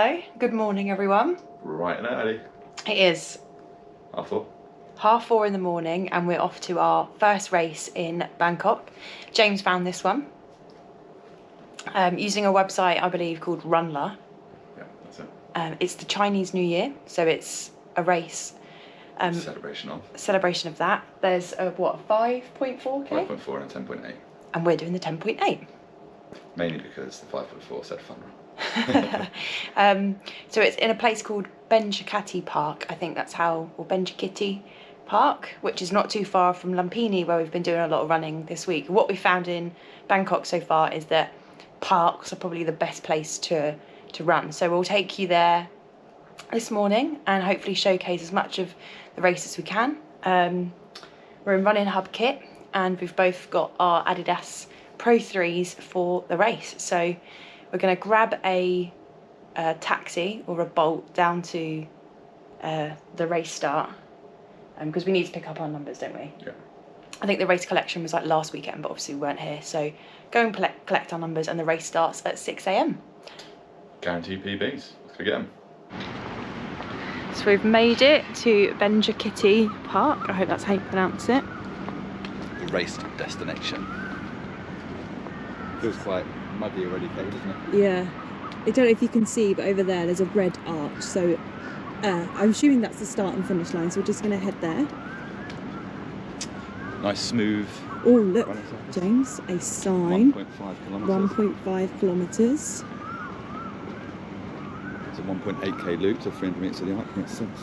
Hello, good morning everyone. Right and early. It is 4:30 in the morning and we're off to our first race in Bangkok. James found this one using a website I believe called Runler. Yeah, that's it. It's the Chinese New Year, so it's a race. Celebration of that. There's a 5.4k? 5.4 and a 10.8. And we're doing the 10.8. Mainly because the 5.4 said fun run. So it's in a place called Benchakitti Park, I think that's how, or Benchakitti Park, which is not too far from Lumpini, where we've been doing a lot of running this week. What we found in Bangkok so far is that parks are probably the best place to run. So we'll take you there this morning and hopefully showcase as much of the race as we can. We're in Running Hub kit and we've both got our Adidas Pro 3s for the race. So we're going to grab a taxi or a Bolt down to the race start because we need to pick up our numbers, don't we? Yeah. I think the race collection was like last weekend, but obviously we weren't here. So go and collect our numbers and the race starts at 6 a.m. Guaranteed PBs. Let's go get them. So we've made it to Benchakitti Park. I hope that's how you pronounce it. The race destination. Feels quite muddy already, Kate, doesn't it? Yeah. I don't know if you can see, but over there's a red arch. So I'm assuming that's the start and finish line. So we're just going to head there. Nice, smooth. Oh, look, James, a sign. 1.5 kilometres. 1.5 kilometres. It's a 1.8k loop, so 300 metres to the arc. Makes sense.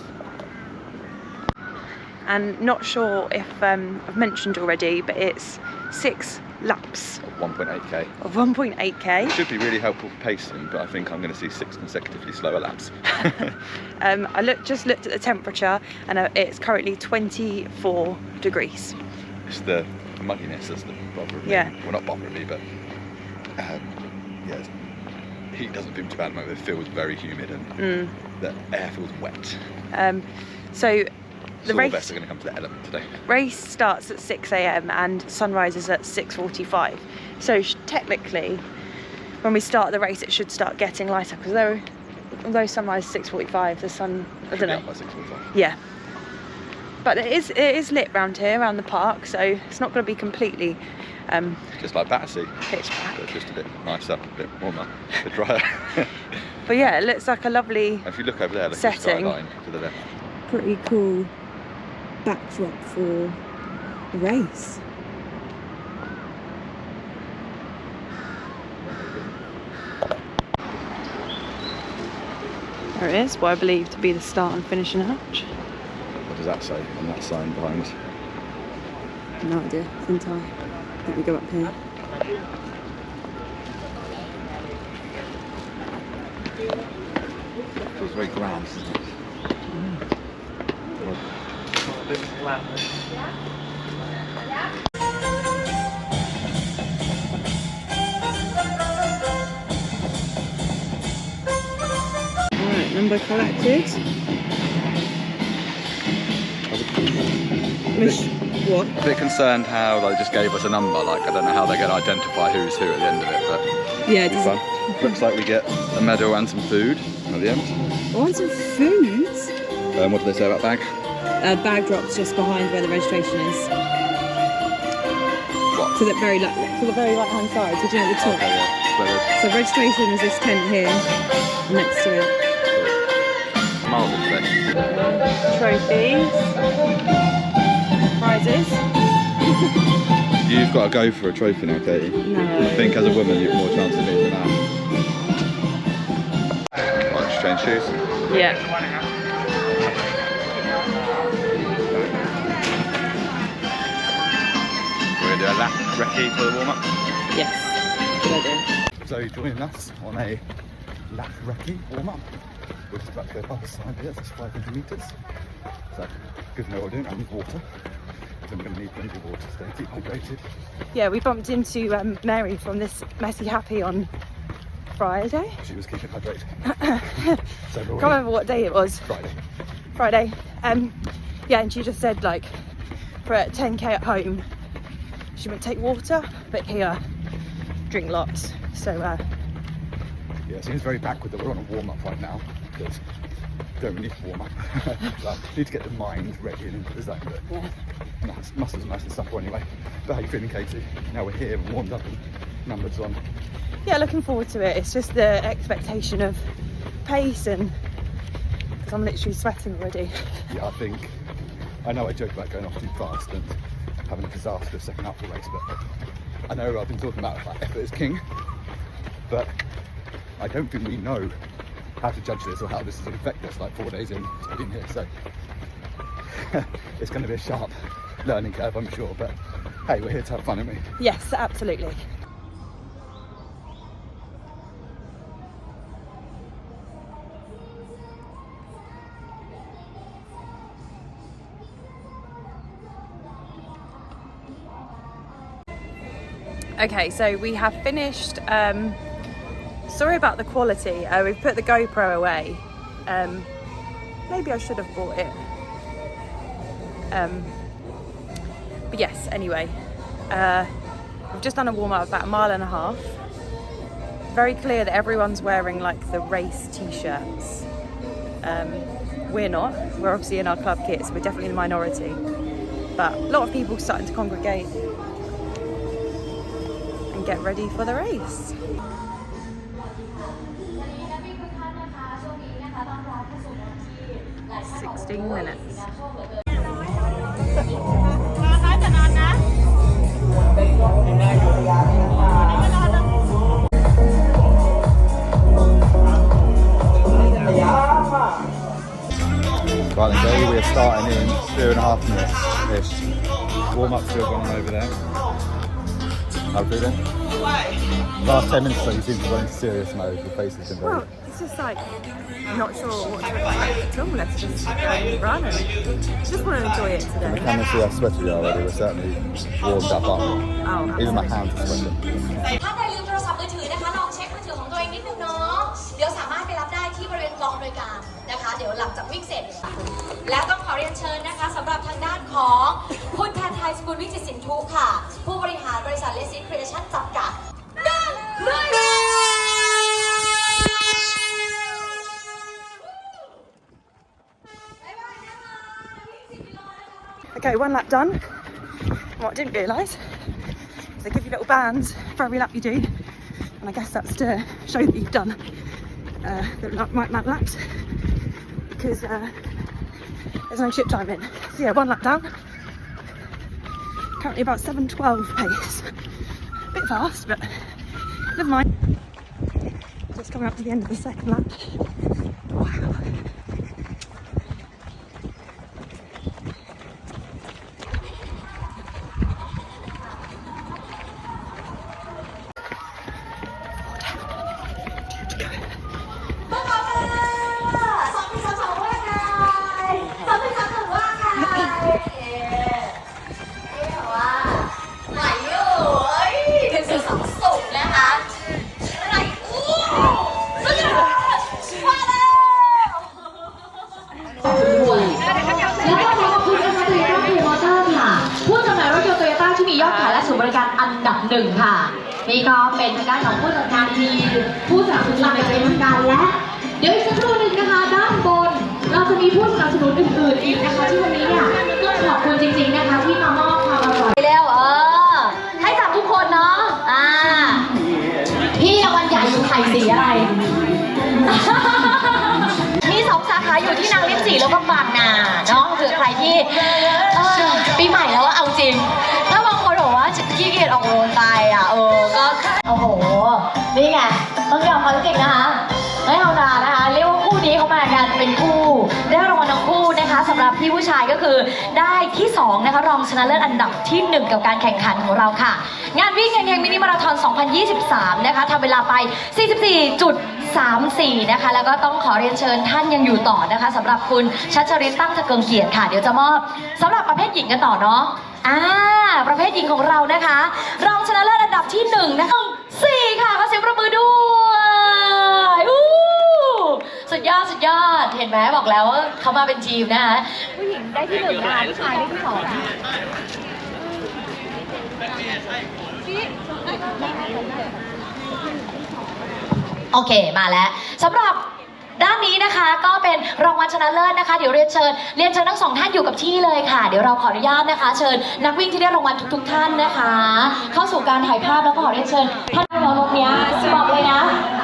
And not sure if I've mentioned already, but it's 6 laps. Of 1.8k. Of 1.8k. It should be really helpful for pacing, but I think I'm going to see 6 consecutively slower laps. I just looked at the temperature and it's currently 24 degrees. It's the muddiness that's bothering me. Yeah. Well, not bothering me, but yeah, heat doesn't feel too bad at the moment. It feels very humid and the air feels wet. So the All race best are going to come to the element today. Race starts at 6 a.m. and sunrise is at 6:45. So technically, when we start the race, it should start getting lighter because although sunrise is 6:45, the sun I don't know. By 6:45. Yeah. But it is lit round here, around the park, so it's not going to be completely just like Battersea. pitch black. But just a bit nicer, a bit warmer, a bit drier. But yeah, it looks like a lovely If you look over there, look at the setting. skyline to the left. Pretty cool backdrop for the race. There it is, what I believe to be the start and finishing arch. What does that say on that sign behind? No idea. Until I think we go up here. Feels very grand, doesn't it? Alright, number collected. What? A bit concerned how they just gave us a number. Like, I don't know how they're going to identify who's who at the end of it, but Yeah, it'll be fun. Looks like we get a medal and some food at the end. I want some food. What do they say about bag? Bag drops just behind where the registration is. What? To the very right hand side. Did you know the top? Okay, yeah. So registration is this tent here, next to it. Miles in today. Trophies. Prizes. You've got to go for a trophy now, Katie. No. I think as a woman you've more chance of being than that. Right, just change shoes. Yeah. We're going to do a lap recce for the warm-up. Yes. Good idea. So you're joining us on a lap recce warm-up. We're just about to go past the side here, it's 500 metres. So, good to know what we're doing. I need water. I'm going to need plenty of water to stay hydrated. Yeah, we bumped into Mary from this Messy Happy on Friday. She was keeping hydrated. So Can't remember what day it was. Friday. Yeah, and she just said like for a 10k at home she wouldn't take water, but here drink lots. So Yeah, it seems very backward that we're on a warm-up right now, because don't really need to warm up. Like, need to get the mind ready and into the zone, but muscles are nice and supple anyway. But how are you feeling, Katie? Now we're here and warmed up and numbers on. Yeah, looking forward to it. It's just the expectation of pace, and because I'm literally sweating already. Yeah, I know I joke about going off too fast and having a disastrous second half of the race, but I know I've been talking about like, effort is king, but I don't think we know how to judge this or how this is going to affect us like 4 days in being here, so it's going to be a sharp learning curve, I'm sure, but hey, we're here to have fun, aren't we? Yes, absolutely. Okay, so we have finished. Sorry about the quality. We've put the GoPro away. Maybe I should have bought it. But yes, anyway. We've just done a warm up about 1.5 miles. Very clear that everyone's wearing like the race t-shirts. We're not. We're obviously in our club kits. We're definitely the minority. But a lot of people starting to congregate and get ready for the race. 16 minutes. Right then, Joey, we're starting in 2.5 minutes-ish. Warm-up still going on over there. How are you feeling? Last 10 minutes, so you seem to go into serious mode. Your face has been very... Well, it's just like, not sure what to expect at all. Let's just go and run and just want to enjoy it Can the today. camera see how sweaty we are already? We're certainly warmed up, aren't we? Oh, Even my absolutely. hands are sweating. ถ้าใครลืมโทรศัพท์มือถือนะคะลองเช็คมือถือของตัวเองนิดนึงเนาะเดี๋ยวสามารถไปรับได้ที่บริเวณกองอำนวยการนะคะเดี๋ยวหลังจากวิ่งเสร็จและต้องขอเรียนเชิญนะคะสำหรับทางด้านของคุณแทนไทยสกุลวิจิตรสินทุค่ะ ผู้บริหารบริษัทเลซิครีเอชั่นจำกัดOkay, 1 lap done. What I didn't realise is they give you little bands for every lap you do, and I guess that's to show that you've done the right amount of laps, because there's no chip time in. So yeah, 1 lap down. Currently about 7:12 pace. A bit fast, but never mind. Just coming up to the end of the second lap. Wow.อันดับ 1 ค่ะนี่ก็เป็นทางด้านของผู้จัดการทีมผู้สนับสนุนหลักในวงการและเดี๋ยวอีกสักครู่หนึ่งนะคะด้านบนเราจะมีผู้สนับสนุนอื่นๆอีกนะคะที่วันนี้เนี่ยต้องขอบคุณจริงๆนะคะที่มามอบความอร่อยเร็วให้จับทุกคนเนาะพี่รางวัลใหญ่อยู่ไข่สีอะไร มี2 สาขาอยู่ที่นางลิ้นจี่แล้วก็บางนาเนาะเผื่อใครที่ปีใหม่แล้วว่าเอาจริงถ้าบางคนบอกว่าขี้เกียจออกโรงตายก็โอ้โหนี่ไงต้องยอมเขาจริงนะคะไม่ธรรมดานะคะเรียกว่าคู่นี้เขามากันเป็นคู่ได้รางวัลทั้งคู่นะคะสำหรับพี่ผู้ชายก็คือได้ที่2นะคะรองชนะเลิศอันดับที่1กับการแข่งขันของเราค่ะงานวิ่งเฮงๆมินิมาราธอน 2023 นะคะทำเวลาไป 44.34 นะคะแล้วก็ต้องขอเรียนเชิญท่านยังอยู่ต่อนะคะสำหรับคุณชัชริตตั้งตะเกิงเกียรติค่ะเดี๋ยวจะมอบสำหรับประเภทหญิงกันต่อเนาะประเภทหญิงของเรานะคะรองชนะเลิศอันดับที่1นะคะ4ค่ะขอเสียงปรบมือด้วยสุดยอดสุดยอดเห็นไหมบอกแล้วว่าเขามาเป็นทีมนะคะผู้หญิงได้ที่1นะคะผู้ชายได้ที่2 โอเคมาแล้วสำหรับด้านนี้นะคะก็เป็นรางวัลชนะเลิศนะคะเดี๋ยวเรียนเชิญทั้งสองท่านอยู่กับที่เลยค่ะเดี๋ยวเราขออนุญาตนะคะเชิญนักวิ่งที่ได้รางวัลทุกท่านนะคะเข้าสู่การถ่ายภาพแล้วก็ขอเรียนเชิญท่านน้องตรงนี้บอกเลยนะ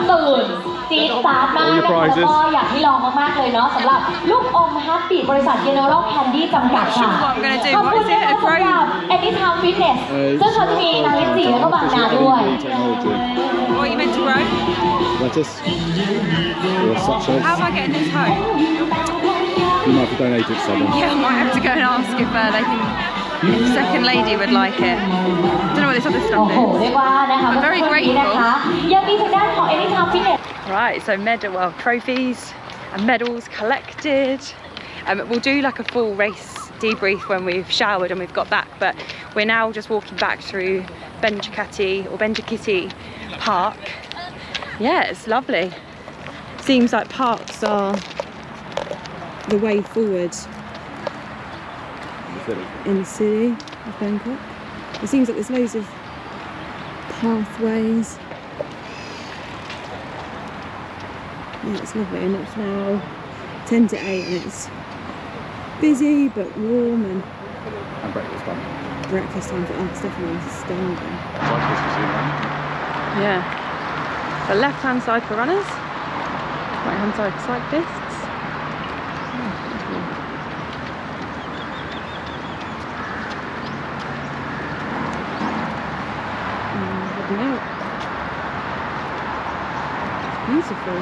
ตื่นจี๊ดจ๊าดมากนะคะแล้วก็อยากให้ลองมากๆเลยเนาะสำหรับลูกอมฮัปปี้บริษัท General Candy จำกัดค่ะขอบคุณนะคะสำหรับ Anytime Fitness ซึ่งเขาจะมีนางลิ้นจี่แล้วก็บางนาด้วย What are you meant to row? Lettuce or such as. How am I getting this home? You might have donated some. Yeah, I might have to go and ask if they can. If second lady would like it. Don't know what this other โอ้ stuff โห is. เรียกว่านะคะ I'm very เมื่อกี้นะคะ ยังมีทางด้านของ Anytime Fitness Right, so trophies and medals collected. We'll do like a full race debrief when we've showered and we've got back, but we're now just walking back through Benchakitti Park. Yeah, it's lovely. Seems like parks are the way forward in the city of Bangkok. It seems like there's loads of pathways. Yeah, it's lovely, and it's now 10 to 8 and it's busy but warm, and breakfast time. breakfast time for us, definitely standing. Yeah. The left-hand side for runners, right-hand side for cyclists. Heading out. It's beautiful.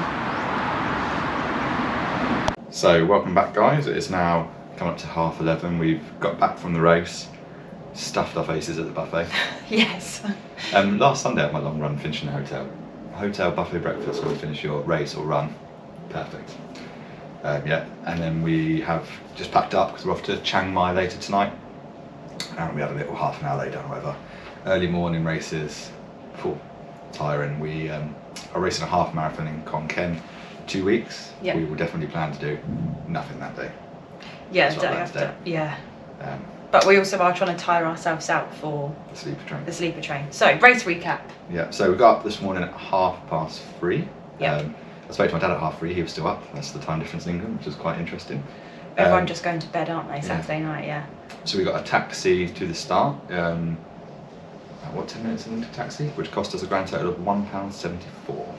So welcome back, guys. It's now come up to 11:30. We've got back from the race, stuffed our faces at the buffet. Yes. Last Sunday at my long run, finished in a hotel buffet breakfast when you finish your race or run. Perfect. Yeah, and then we have just packed up because we're off to Chiang Mai later tonight, and we had a little half an hour later, however. Early morning races, tiring. We are racing a half marathon in Khon Kaen, 2 weeks. Yeah. We will definitely plan to do nothing that day. Yeah, That's what day I after. learned Yeah. Um, But we also are trying to tire ourselves out for the sleeper train. the sleeper train. So, race recap. Yeah, so we got up this morning at 3:30. Yeah. I spoke to my dad at 3:30. He was still up. That's the time difference in England, which is quite interesting. Everyone just going to bed, aren't they? Saturday night, yeah. So we got a taxi to the start. 10 minutes into taxi, which cost us a grand total of £1.74.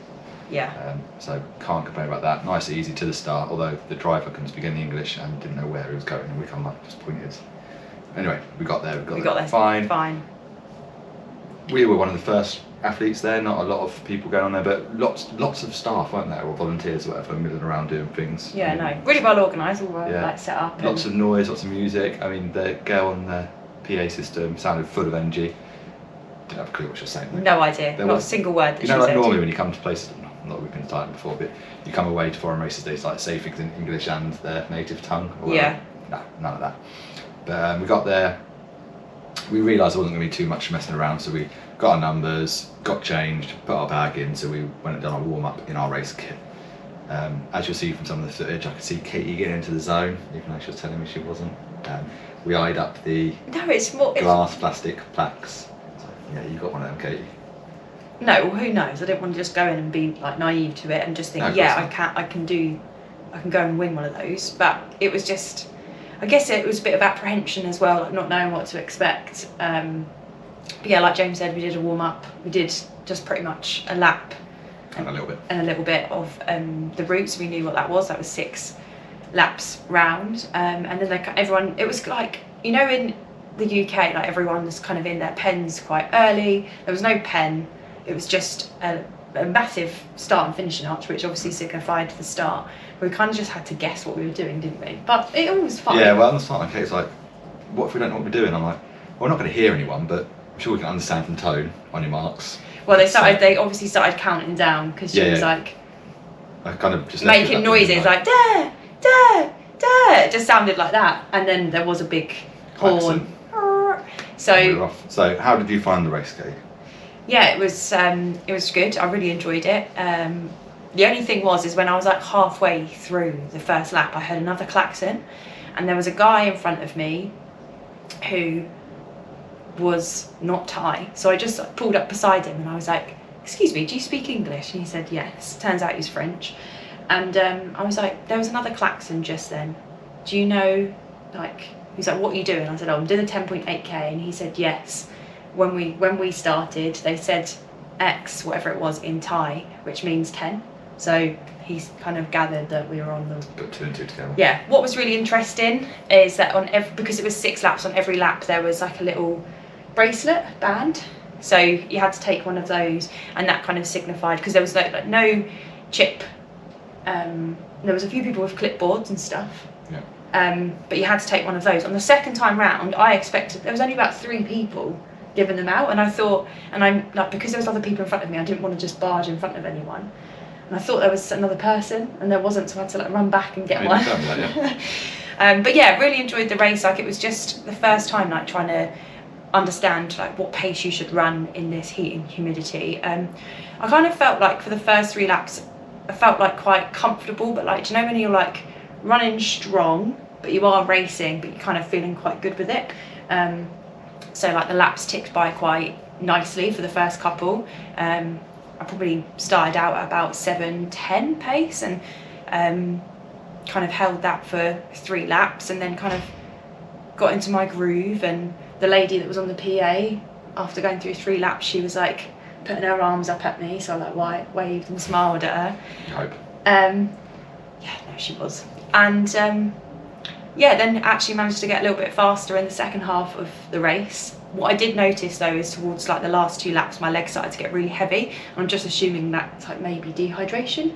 Yeah. So can't complain about that. Nice and easy to the start, although the driver couldn't speak any English and didn't know where he was going, and we kind of like just pointed. Anyway, we got there. We got there fine. We were one of the first athletes there. Not a lot of people going on there, but lots of staff, weren't there, or volunteers, or whatever, milling around doing things. Yeah, no, really well organised, all like set up. Lots of noise, lots of music. I mean, the girl on the PA system sounded full of energy. Didn't have a clue what she was saying. No idea. Not a single word that she said. Like normally when you come to places, not that we've been to Thailand before, but you come away to foreign races, they like say things in English and their native tongue. Or yeah. No, none of that. But we got there. We realised there wasn't going to be too much messing around, so we got our numbers, got changed, put our bag in, so we went and done our warm-up in our race kit. As you'll see from some of the footage, I could see Katie getting into the zone, even though she was telling me she wasn't. We eyed up the glass plastic plaques. So, yeah, you got one of them, Katie. No, well, who knows? I didn't want to just go in and be like naive to it and just think, I can go and win one of those. But it was just, I guess it was a bit of apprehension as well, like not knowing what to expect. But yeah, like James said, we did a warm up. We did just pretty much a lap and a little bit of the route, so we knew what that was. That was 6 laps round, and then everyone. It was like, you know, in the UK, like everyone was kind of in their pens quite early. There was no pen. It was just a massive start and finishing arch, which obviously signified the start. We kind of just had to guess what we were doing, didn't we? But it all was fine. Yeah, well, at the start, okay, it's like, what if we don't know what we're doing? I'm like, well, we're not going to hear anyone, but I'm sure we can understand from tone. On your marks. Well, they obviously started counting down because she was like, I kind of just making noises like da da da. It just sounded like that, and then there was a big horn. So we were off. So how did you find the race, Kate? Yeah, it was good. I really enjoyed it. The only thing is when I was like halfway through the first lap, I heard another klaxon, and there was a guy in front of me who was not Thai. So I just pulled up beside him and I was like, excuse me, do you speak English? And he said yes. Turns out he's French. And I was like, there was another klaxon just then. Do you know, like, he's like, what are you doing? I said, oh, I'm doing the 10.8k. And he said yes. When we started, they said X, whatever it was, in Thai, which means 10. So he's kind of gathered that we were on the... Put 2 and 2 together. Yeah. What was really interesting is that because it was 6 laps, on every lap there was like a little bracelet band. So you had to take one of those, and that kind of signified, because there was like no chip. There was a few people with clipboards and stuff. Yeah. But you had to take one of those. On the second time round, I expected, there was only about 3 people giving them out, and I thought, and I'm like, because there was other people in front of me, I didn't want to just barge in front of anyone. And I thought there was another person, and there wasn't, so I had to like run back and get one. That, yeah. But yeah, really enjoyed the race. Like, it was just the first time like trying to understand like what pace you should run in this heat and humidity. I kind of felt like for the first 3 laps, I felt like quite comfortable, but like, do you know when you're like running strong, but you are racing, but you're kind of feeling quite good with it. So like the laps ticked by quite nicely for the first couple. I probably started out at about 7:10 pace, and kind of held that for 3 laps, and then kind of got into my groove. And the lady that was on the PA, after going through 3 laps, she was like putting her arms up at me, so I like waved and smiled at her. I hope. Yeah, no, she was. And yeah, then actually managed to get a little bit faster in the second half of the race. What I did notice though is towards like the last 2 laps, my legs started to get really heavy. I'm just assuming that's like maybe dehydration.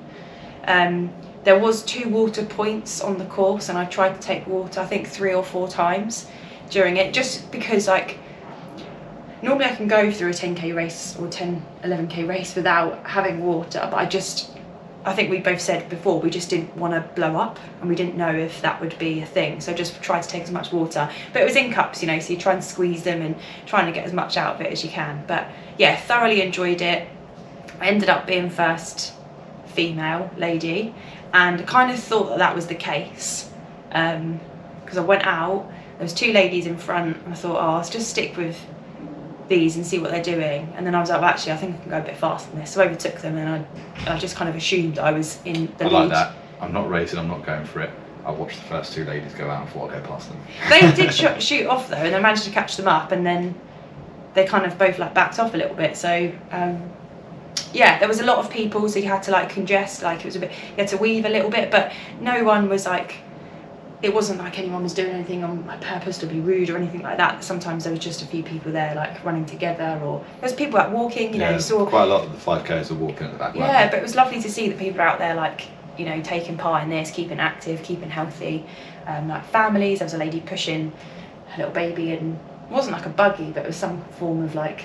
There was 2 water points on the course, and I tried to take water, I think 3 or 4 times during it, just because like normally I can go through a 10k race or 11k race without having water, but I think we both said before, we just didn't want to blow up, and we didn't know if that would be a thing, so just tried to take as much water. But it was in cups, you know, so you try and squeeze them and trying to get as much out of it as you can. But yeah, thoroughly enjoyed it. I ended up being first female lady, and kind of thought that was the case, because I went out, there was 2 ladies in front, and I thought, oh, let's just stick with these and see what they're doing. And then I was like, well, actually I think I can go a bit faster than this, so I overtook them, and I just kind of assumed I was in the lead. I like that. I'm not racing, I'm not going for it. I watched the first 2 ladies go out and thought I'd go past them. They did shoot off though, and I managed to catch them up, and then they kind of both like backed off a little bit. So yeah, there was a lot of people, so you had to like congest, like it was a bit, you had to weave a little bit, but no one was like, it wasn't like anyone was doing anything on purpose to be rude or anything like that. Sometimes there was just a few people there like running together, or there was people out walking, you know, you saw quite a lot of the 5Ks are walking at the back. Yeah, but it was lovely to see that people are out there like, you know, taking part in this, keeping active, keeping healthy, like families. There was a lady pushing her little baby, and it wasn't like a buggy, but it was some form of like,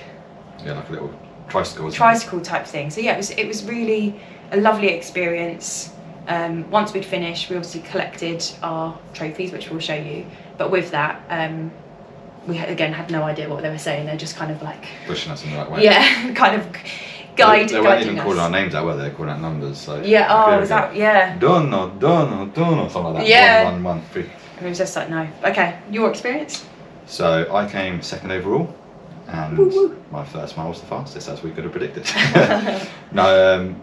yeah, like a little tricycle type thing. So yeah, it was really a lovely experience. Once we'd finished, we obviously collected our trophies, which we'll show you, but with that we had no idea what they were saying. They're just kind of like pushing us in the right way, yeah, kind of guiding us. They weren't even calling our names out, were they? They were calling out numbers. So yeah, oh, was that, yeah, Dono, something like that. Yeah, 1, 1, 1, 3. And it was just like, no. Okay, your experience? So I came 2nd overall, and my first mile was the fastest, as we could have predicted. No,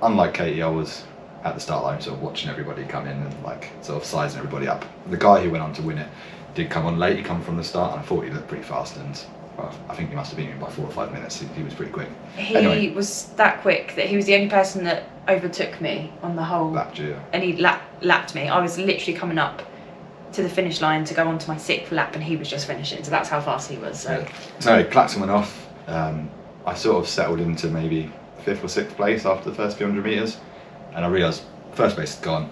unlike Katie, I was at the start line sort of watching everybody come in and like sort of sizing everybody up. The guy who went on to win it did come on late. He come from the start, and I thought he looked pretty fast, and well, I think he must have beaten me by 4 or 5 minutes. He was pretty quick. He was that quick that he was the only person that overtook me on the whole. Lapped you. And he lapped me. I was literally coming up to the finish line to go on to my 6th lap, and he was just finishing. So that's how fast he was. So no, klaxon went off. I sort of settled into maybe 5th or 6th place after the first few 100 metres, and I realised first place had gone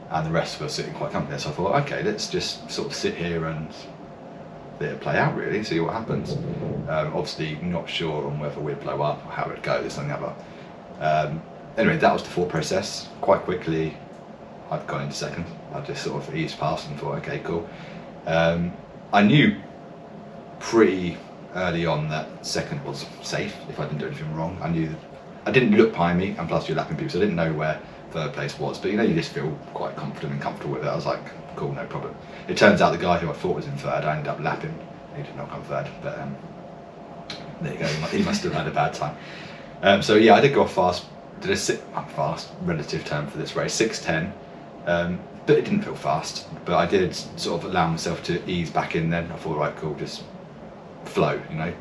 and the rest were sitting quite comfortably, so I thought, okay, let's just sort of sit here and let it play out really, see what happens. Obviously not sure on whether we'd blow up or how it'd go, this and the other. Anyway, that was the thought process. Quite quickly I'd gone into 2nd. I just sort of eased past and thought, okay, cool. I knew pretty early on that 2nd was safe if I didn't do anything wrong. I knew that I didn't look behind me, and plus you're lapping people, so I didn't know where 3rd place was, but you know, you just feel quite confident and comfortable with it. I was like, cool, no problem. It turns out the guy who I thought was in 3rd, I ended up lapping. He did not come 3rd, but There you go. He must have had a bad time. So yeah, I did go off fast. Did a fast relative term for this race, 6:10. But it didn't feel fast. But I did sort of allow myself to ease back in. Then I thought, right, cool, just flow. You know,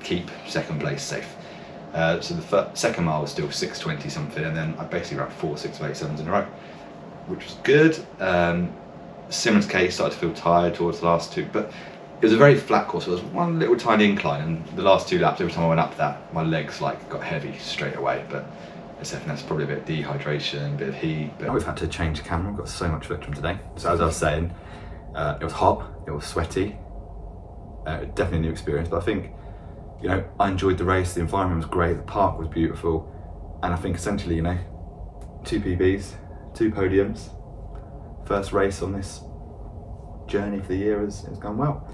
keep second place safe. So the second mile was still 6:20 something, and then I basically ran 4 6:87s in a row, which was good. Simmons Case started to feel tired towards the last two, but it was a very flat course. There was one little tiny incline, and the last 2 laps, every time I went up that, my legs like got heavy straight away. But I think that's probably a bit of dehydration, a bit of heat. But we've had to change the camera. We've got so much Victrum today. So as I was saying, it was hot, it was sweaty, definitely a new experience. But I think, you know, I enjoyed the race. The environment was great. The park was beautiful, and I think essentially, you know, 2 PBs, 2 podiums. First race on this journey for the year has gone well.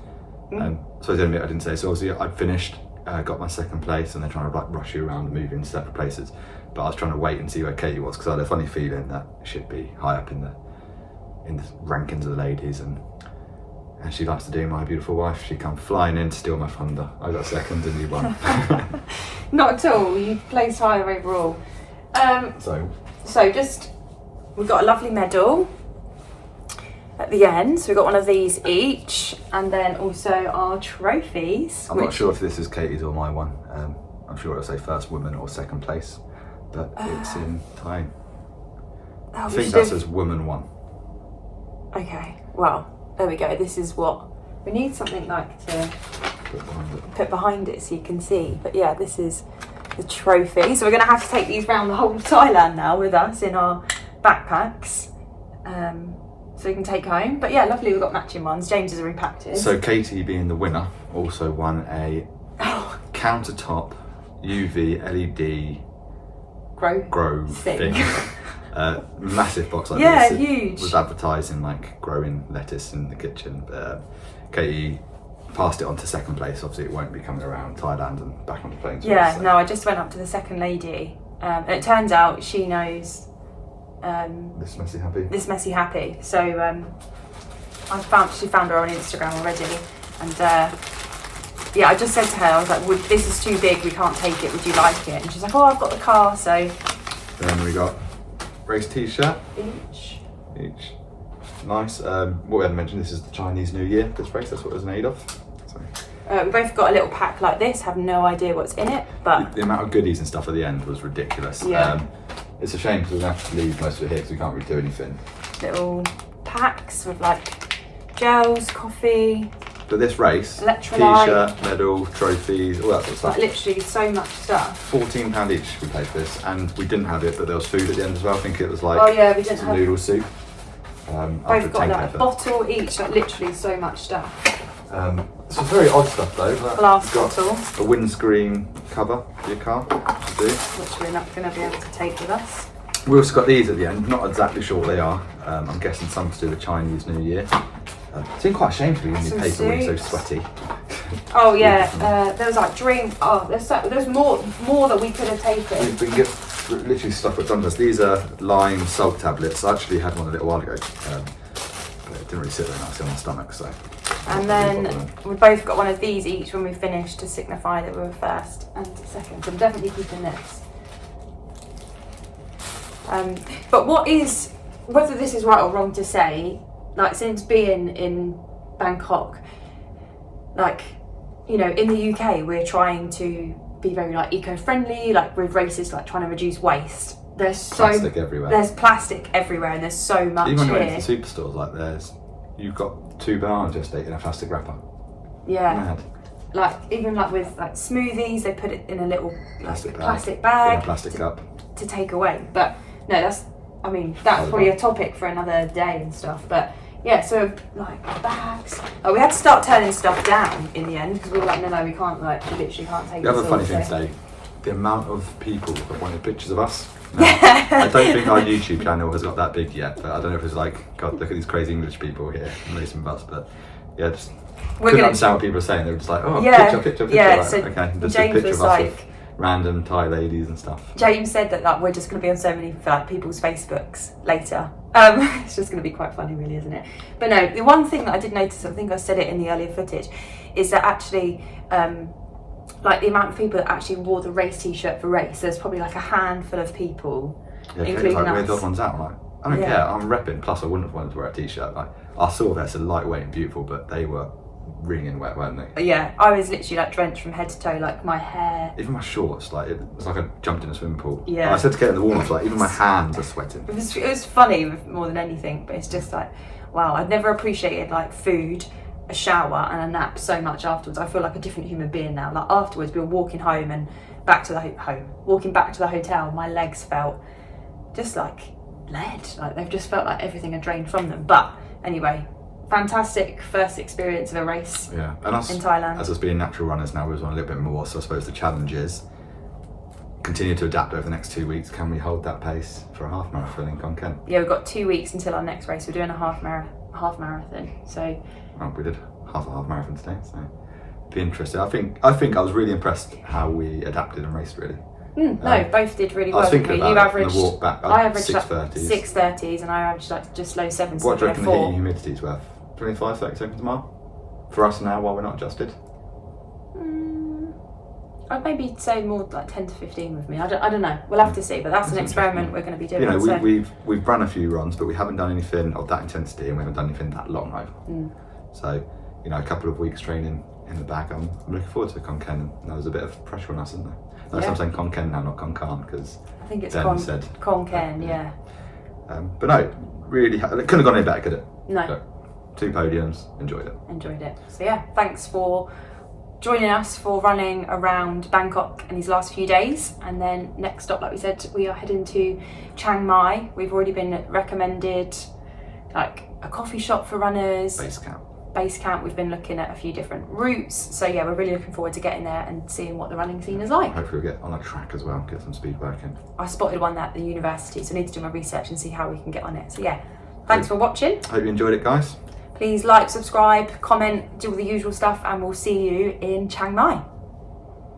So the only bit I didn't say, so obviously I'd finished, got my second place, and they're trying to like rush you around and move into separate places. But I was trying to wait and see where Katie was, because I had a funny feeling that she'd be high up in the rankings of the ladies, and she likes to do my beautiful wife. She come flying in to steal my thunder. I got second and you won. Not at all. You placed higher overall. So just we've got a lovely medal at the end. So we've got one of these each, and then also our trophies. I'm not sure if this is Katie's or my one. I'm sure it'll say first woman or second place, but it's in Thai. I think that says woman 1. Okay, well, there we go. This is what we need, something like to put behind it so you can see. But yeah, this is the trophy. So we're going to have to take these around the whole of Thailand now with us in our backpacks. So we can take home. But yeah, lovely, we've got matching ones. James has repacked it. So Katie, being the winner, also won a countertop UV LED grow thing. Massive box like this. Yeah, It huge. was advertising like growing lettuce in the kitchen. Katie passed it on to second place. Obviously it won't be coming around Thailand and back on the plane. Yeah, so. No, I just went up to the second lady. And it turns out she knows This Messy Happy. So she found her on Instagram already, and yeah, I just said to her, I was like, this is too big, we can't take it, would you like it? And she's like, oh, I've got the car. So then we got race t-shirt each. Nice. What we hadn't mentioned, this is the Chinese New Year, this race, that's what it was made of. So We both got a little pack like this, have no idea what's in it, but the amount of goodies and stuff at the end was ridiculous. Yeah. It's a shame because we're going to have to leave most of it here because we can't really do anything. Little packs with like gels, coffee. But this race, Electrolyte. t-shirt, medal, trophies, all that sort of stuff. Like literally so much stuff. £14 each we paid for this, and we didn't have it, but there was food at the end as well. I think it was like Oh yeah, we didn't some have. noodle soup. Both got like a bottle each, like literally so much stuff. Some very odd stuff though. Glass got bottle. a windscreen cover for your car, Which we're not going to be able to take with us. We also got these at the end, not exactly sure what they are. I'm guessing some to do with Chinese New Year. It's been quite shameful when you Some paper when you're so soups. sweaty. Oh yeah, there was like drink. Oh, there's more that we could have taken. We can get literally stuff that's under us. These are lime salt tablets. I actually had one a little while ago. But it didn't really sit very nicely on my stomach, so. And then we both got one of these each when we finished to signify that we were first and second. So I'm definitely keeping this. But whether this is right or wrong to say, like since being in Bangkok, like, you know, in the UK we're trying to be very like eco-friendly, like with races, like trying to reduce waste. There's plastic everywhere. There's plastic everywhere, and there's so much even when here. you went to superstores, like you've got 2 bananas yesterday in a plastic wrapper. Yeah. Mad. Like even like with like smoothies, they put it in a little Plastic bag in a plastic cup to take away. But no, that's probably a topic for another day and stuff. But yeah, so like bags. Oh, we had to start turning stuff down in the end because we were like, no, we can't. Like, we literally can't take. The other this funny all, thing so. today, the amount of people that wanted pictures of us. Now, I don't think our YouTube channel has got that big yet, but I don't know if it's like, God, look at these crazy English people here racing bus. But yeah, just couldn't understand what people were saying. They were just like, oh, yeah, picture. Yeah, like, so okay, just James a picture was of us like, with random Thai ladies and stuff. James said that like we're just going to be on so many like people's Facebooks later. It's just going to be quite funny, really, isn't it? But no, the one thing that I did notice, I think I said it in the earlier footage, is that actually like the amount of people that actually wore the race t-shirt for race. There's probably like a handful of people, Yeah, including like we're us. the odd ones out. I'm like, I don't Yeah. care. I'm repping. Plus, I wouldn't have wanted to wear a t-shirt. Like our silhouettes are lightweight and beautiful, but they were wringing wet, weren't they? Yeah, I was literally like drenched from head to toe, like my hair. Even my shorts, like it was like I jumped in a swimming pool. Yeah. I said to get in the warm-up, like even my hands are sweating. It was funny more than anything, but it's just like, wow, I've never appreciated like food, a shower and a nap so much afterwards. I feel like a different human being now. Like afterwards, we were walking home and back to the walking back to the hotel, my legs felt just like lead. Like they've just felt like everything had drained from them. But anyway, fantastic first experience of a race. Yeah, and us, in Thailand. as us being natural runners now, we've on a little bit more. So I suppose the challenge is continue to adapt over the next 2 weeks. Can we hold that pace for a half marathon in Konkan? Yeah, we've got 2 weeks until our next race. We're doing a half marathon. So Well, we did half marathon today, so be interesting. I think I was really impressed how we adapted and raced really. both did really I well. was thinking You about it from averaged, the walk back. I averaged 6:30s. 6:30s and I averaged like just low 7s. What do you reckon the heat and 4. humidity's worth? 25, 30 seconds a mile? For us now while we're not adjusted? I'd maybe say more like 10 to 15 with me. I don't know. We'll have to see. But that's an experiment we're going to be doing. You know, so. we've run a few runs, but we haven't done anything of that intensity and we haven't done anything that long either. So, you know, a couple of weeks training in the bag. I'm looking forward to Konkan, and there was a bit of pressure on us, isn't there? That's Yeah. I'm saying Konkan now, not Konkan, because I think it's Ben said. Konkan, yeah. But no, really, it couldn't have gone any better, could it? No. So, 2 podiums, enjoyed it. Enjoyed it. So yeah, thanks for joining us for running around Bangkok in these last few days. And then next stop, like we said, we are heading to Chiang Mai. We've already been recommended like a coffee shop for runners. Base camp. We've been looking at a few different routes. So yeah, we're really looking forward to getting there and seeing what the running scene is like. Hopefully we'll get on a track as well, get some speed working. I spotted one at the university, so I need to do my research and see how we can get on it. So yeah, thanks for watching. Hope you enjoyed it, guys. Please like, subscribe, comment, do all the usual stuff, and we'll see you in Chiang Mai.